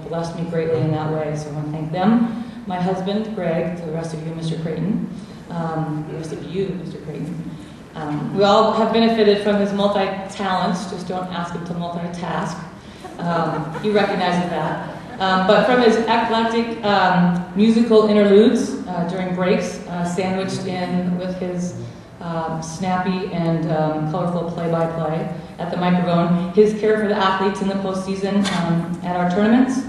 blessed me greatly in that way. So I want to thank them, my husband, Greg, to the rest of you, Mr. Creighton, the rest of you, Mr. Creighton. We all have benefited from his multi-talents, just don't ask him to multitask. He recognizes that. But from his eclectic musical interludes during breaks, sandwiched in with his snappy and colorful play-by-play at the microphone, his care for the athletes in the postseason at our tournaments,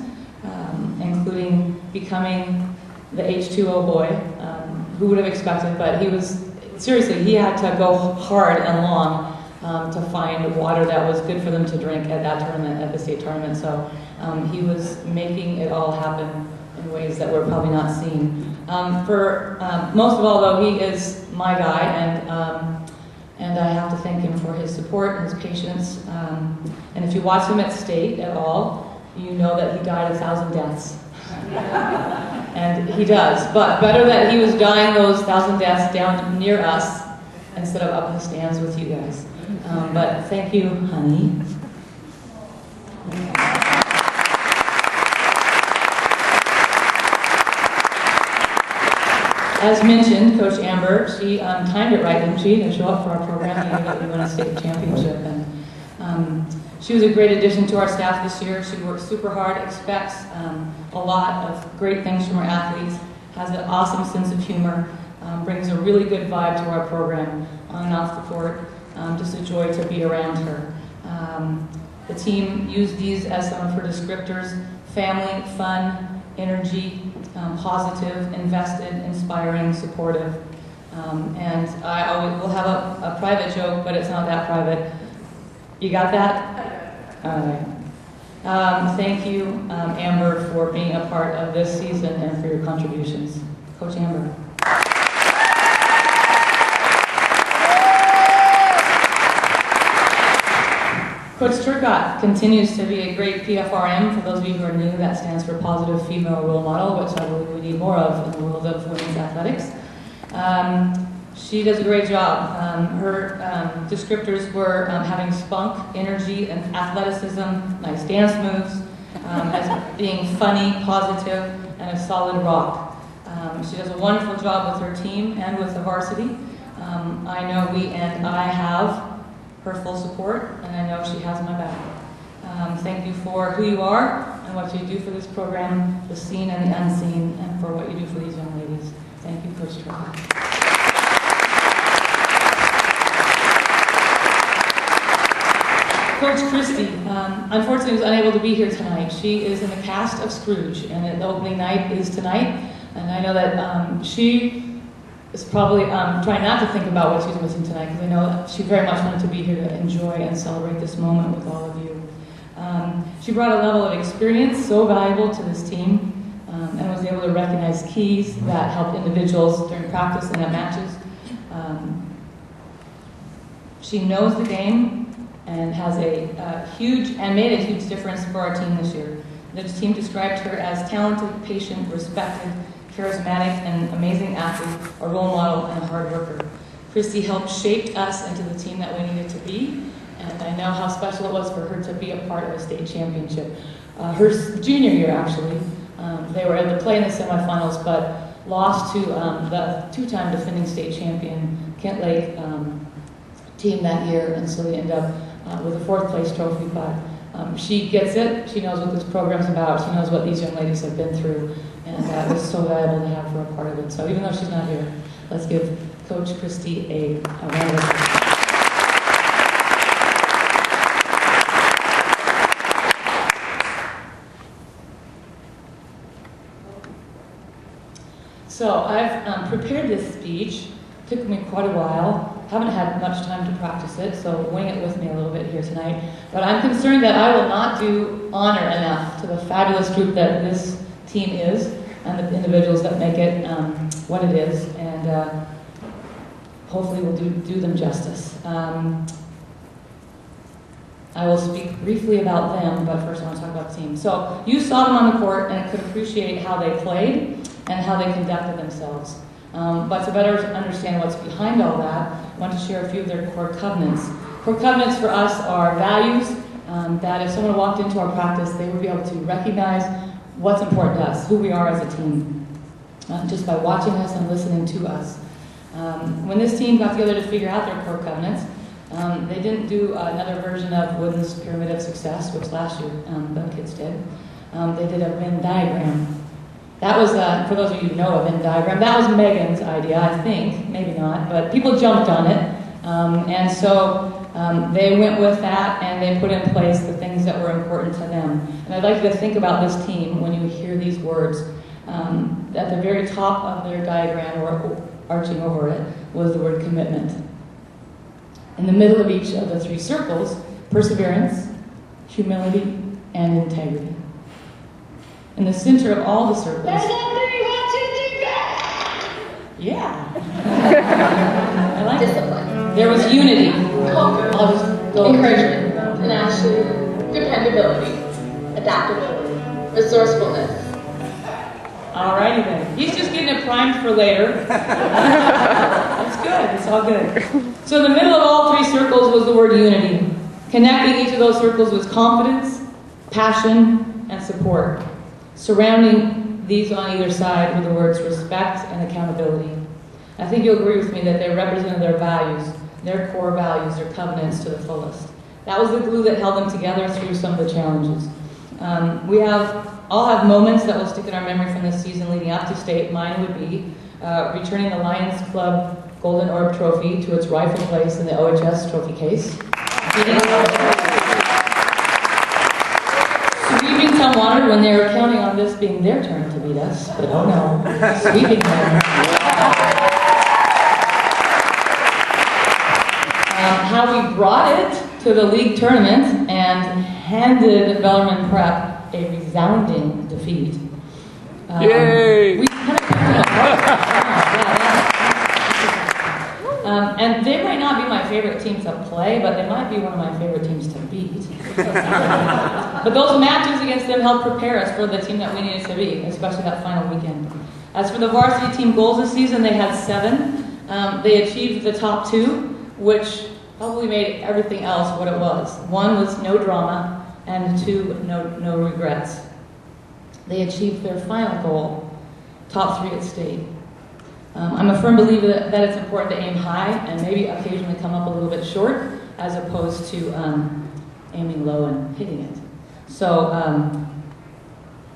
including becoming the H2O boy. Who would have expected, but he was, seriously, he had to go hard and long to find water that was good for them to drink at that tournament, at the state tournament. So he was making it all happen in ways that were probably not seen. Most of all, though, he is my guy, and I have to thank him for his support and his patience. And if you watch him at state at all, you know that he died 1,000 deaths. And he does, but better that he was dying those 1,000 deaths down near us instead of up in the stands with you guys. But thank you, honey. As mentioned, Coach Amber, she timed it right, didn't she, to show up for our program. He knew that we won a state championship. And she was a great addition to our staff this year. She works super hard, expects a lot of great things from our athletes, has an awesome sense of humor, brings a really good vibe to our program on and off the court. Just a joy to be around her. The team used these as some of her descriptors: family, fun, energy, positive, invested, inspiring, supportive. And I always will have a private joke, but it's not that private. You got that? All right. Thank you, Amber, for being a part of this season and for your contributions. Coach Amber. Coach Turcotte continues to be a great PFRM. For those of you who are new, that stands for Positive Female Role Model, which I believe we need more of in the world of women's athletics. She does a great job. Her descriptors were having spunk, energy, and athleticism, nice dance moves, as being funny, positive, and a solid rock. She does a wonderful job with her team and with the varsity. I know I have her full support, and I know she has my back. Thank you for who you are and what you do for this program, the seen and the unseen, and for what you do for these young ladies. Thank you, Coach Turcotte. Coach Christie, unfortunately, was unable to be here tonight. She is in the cast of Scrooge, and the opening night is tonight. And I know that she is probably trying not to think about what she's missing tonight, because I know that she very much wanted to be here to enjoy and celebrate this moment with all of you. She brought a level of experience so valuable to this team, and was able to recognize keys that helped individuals during practice and at matches. She knows the game and has made a huge difference for our team this year. The team described her as talented, patient, respected, charismatic, and amazing athlete, a role model, and a hard worker. Christy helped shape us into the team that we needed to be, and I know how special it was for her to be a part of a state championship. Her junior year, actually, they were able to play in the semifinals, but lost to the two-time defending state champion, Kent Lake, team that year, and so they ended up with a fourth place trophy. But she gets it. She knows what this program's about. She knows what these young ladies have been through, and it was so valuable to have her a part of it. So even though she's not here, let's give Coach Christie a round of applause. So I've prepared this speech. It took me quite a while. Haven't had much time to practice it, so wing it with me a little bit here tonight. But I'm concerned that I will not do honor enough to the fabulous group that this team is and the individuals that make it what it is, and hopefully we'll do them justice. I will speak briefly about them, but first I want to talk about the team. So you saw them on the court and could appreciate how they played and how they conducted themselves. But to better understand what's behind all that, I want to share a few of their core covenants. Core covenants for us are values that if someone walked into our practice, they would be able to recognize what's important to us, who we are as a team, just by watching us and listening to us. When this team got together to figure out their core covenants, they didn't do another version of Wooden's Pyramid of Success, which last year Banquet did. They did a Venn diagram. That was, for those of you who know a Venn diagram, that was Megan's idea, I think, maybe not, but people jumped on it. And so they went with that and they put in place the things that were important to them. And I'd like you to think about this team when you hear these words. At the very top of their diagram, or arching over it, was the word commitment. In the middle of each of the three circles, perseverance, humility, and integrity. In the center of all the circles... There's a 3, 1, 2, 3, go! Yeah. I like discipline. It. There was unity. I'll just go encouragement, tenacity, dependability, adaptability, resourcefulness. Alrighty then. He's just getting it primed for later. That's good. It's all good. So in the middle of all three circles was the word unity. Connecting each of those circles was confidence, passion, and support. Surrounding these on either side were the words respect and accountability. I think you'll agree with me that they represented their values, their core values, their covenants to the fullest. That was the glue that held them together through some of the challenges. We all have moments that will stick in our memory from this season leading up to state. Mine would be returning the Lions Club Golden Orb Trophy to its rightful place in the OHS trophy case. Sweeping some water when they were counting on this being their turn to beat us, but oh no, sweeping them. How we brought it to the league tournament and handed Bellarmine Prep a resounding defeat. Yay! We kind of and they might not be my favorite team to play, but they might be one of my favorite teams to beat. But those matches against them helped prepare us for the team that we needed to be, especially that final weekend. As for the varsity team goals this season, they had 7. They achieved the top 2, which probably made everything else what it was. 1 was no drama, and 2, no regrets. They achieved their final goal, top 3 at state. I'm a firm believer that it's important to aim high and maybe occasionally come up a little bit short, as opposed to aiming low and hitting it. So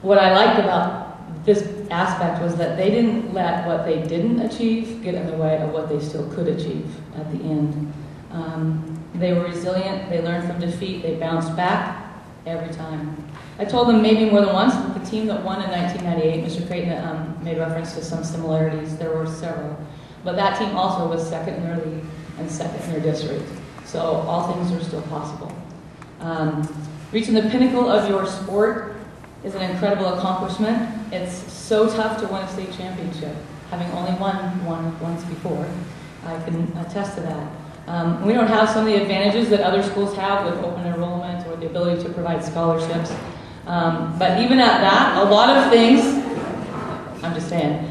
what I liked about this aspect was that they didn't let what they didn't achieve get in the way of what they still could achieve at the end. They were resilient, they learned from defeat, they bounced back every time. I told them maybe more than once that the team that won in 1998, Mr. Creighton made reference to some similarities. There were several. But that team also was second in their league and second in their district. So all things are still possible. Reaching the pinnacle of your sport is an incredible accomplishment. It's so tough to win a state championship. Having only won one once before, I can attest to that. We don't have some of the advantages that other schools have with open enrollment or the ability to provide scholarships. But even at that, a lot of things, I'm just saying,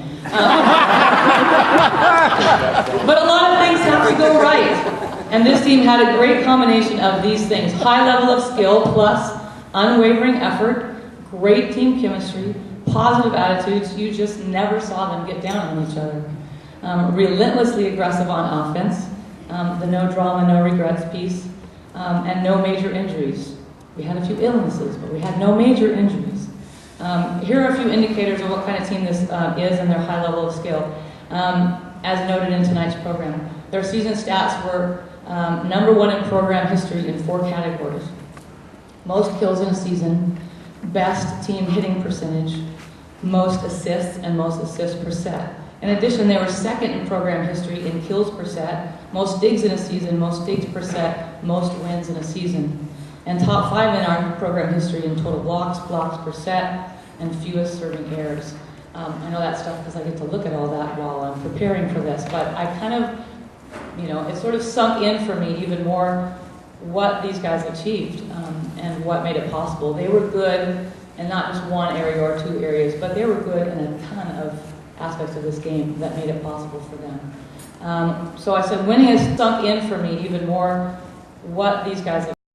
but a lot of things have to go right. And this team had a great combination of these things: high level of skill plus unwavering effort, great team chemistry, positive attitudes. You just never saw them get down on each other. Relentlessly aggressive on offense, the no drama, no regrets piece, and no major injuries. We had a few illnesses, but we had no major injuries. Here are a few indicators of what kind of team this is and their high level of skill. As noted in tonight's program, their season stats were #1 in program history in 4 categories: most kills in a season, best team hitting percentage, most assists, and most assists per set. In addition, they were second in program history in kills per set, most digs in a season, most digs per set, most wins in a season, and top 5 in our program history in total blocks per set, and fewest serving errors. I know that stuff because I get to look at all that while I'm preparing for this, but I kind of, it sort of sunk in for me even more what these guys achieved and what made it possible. They were good in not just one area or 2 areas, but they were good in a ton of aspects of this game that made it possible for them. So I said winning has sunk in for me even more what these guys